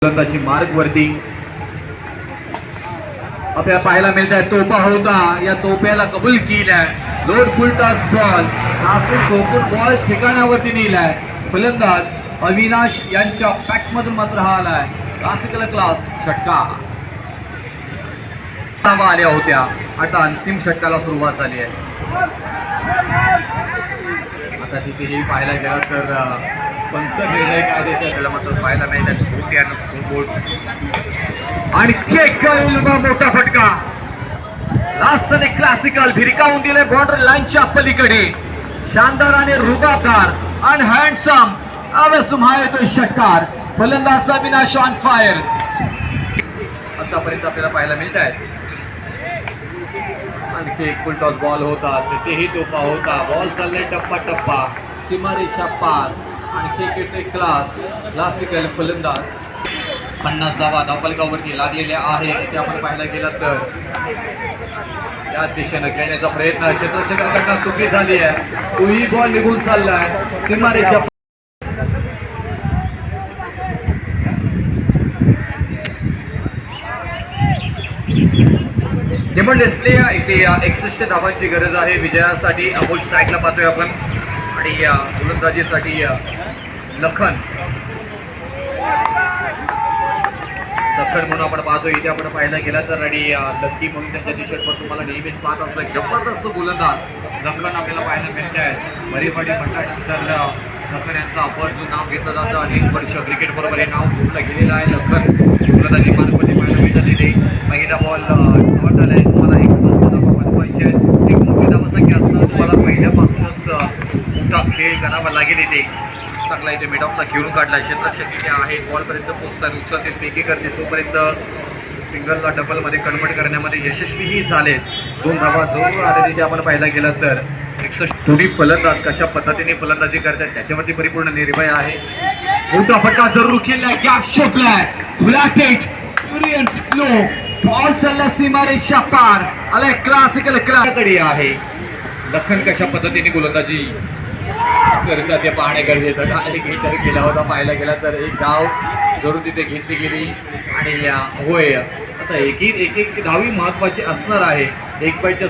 गोलंदाजी मार्ग वरती आपल्याला पाहायला मिळत आहे. तोफा होता, या तोफ्याला कबूल केलाय. लोड फुल टॉस बॉल, नासून ठोकून बॉल ठिकाणावरती नेलाय. फलंदाज अविनाश यांच्या पॅक मधून मात्र हा आलाय क्लासिकल क्लास षटका. आल्या होत्या, आता अंतिम षटकाला सुरुवात झाली आहे. आता तिथेही पाहायला गेलं तर पंच निर्णय काय देतात त्याला मात्र पाहायला मिळतात. स्कोर आणि स्कोरबोर्ड आणि मोठा फटका. लास्टने क्लासिकल भिरकावून दिले बाउंड्री लाईनच्या पलीकडे. शानदार आणि रुबाबदार आणि हँडसम अवसुम्हा येतोय षटकार. फलंदाज अविनाश ऑन फायर. आतापर्यंत आपल्याला पाहायला मिळत आहे. आणखी एक फुल टॉस बॉल होता, तिथेही तोफा होता. बॉल चाललाय टप्पा टप्पा, सीमारेषा पार. आणखी एक क्लास क्लासिकल फलंदाज 50 धावा धावफलकावरती लागलेल्या आहेत. ते आपण पाहायला गेलं तर या दिशेनं खेळण्याचा प्रयत्न क्षेत्ररक्षकांकडून चुकी झाली आहे. तोही बॉल निघून चाललाय सीमारेषा. डेमोंडेसले इथे 61 धावांची गरज आहे विजयासाठी. अमोल स्ट्राईकला पाहतोय आपण. आणि या गोलंदाजीसाठी लखन म्हणून आपण पाहतो. इथे आपण पाहायला गेला तर आणि लक्की म्हणून त्यांच्या टी शर्टवर तुम्हाला नेहमीच पाहत असतो. जबरदस्त गोलंदाज लखन आपल्याला पाहायला मिळत आहे. बरीवाडी म्हटल्यानंतर लखन यांचं आवर्जून नाव घेतलं जातं. अनेक वर्ष क्रिकेट बरोबर हे नाव जोडलं गेलेलं आहे. लखन गोलंदाजी मार्गमध्ये पाहायला मिळतात. इथे पहिला बॉल शॉर्ट आलाय. तुम्हाला एक बनवायचे आहेत. एक मोठी धावसंख्या असं तुम्हाला पहिल्यापासूनच मोठा खेळ करावा लागेल. इथे चांगला इथे मिडऑफला खेळून काढला. क्षेत्ररक्षक इथे आहे, बॉलपर्यंत पोहोचतात, उचलते, फेकी करते. तोपर्यंत सिंगलला डबलमध्ये कन्वर्ट करण्यामध्ये यशस्वीही झालेच. 2 धावा जरूर आले तिथे आपण पाहायला गेलं तर. 61 दोन्ही फलंदाज कशा पद्धतीने फलंदाजी करतात त्याच्यावरती परिपूर्ण निर्भय आहे. मोठा फटका जरूर केलाय. गॅप शोधलाय. बॉल चालला सीमारेषा पार. आलाय क्लासिकल क्लासकडे आहे. लखन कशा पद्धतीने गोलंदाजी करतात ते पाहणे गरजेचं. डायरेक्ट विचार केला होता पाहायला गेला तर. एक धाव जरूर तिथे घेतली गेली. आणि होय, आता एक धावी महत्वाची असणार आहे. एक पॉईंटच्या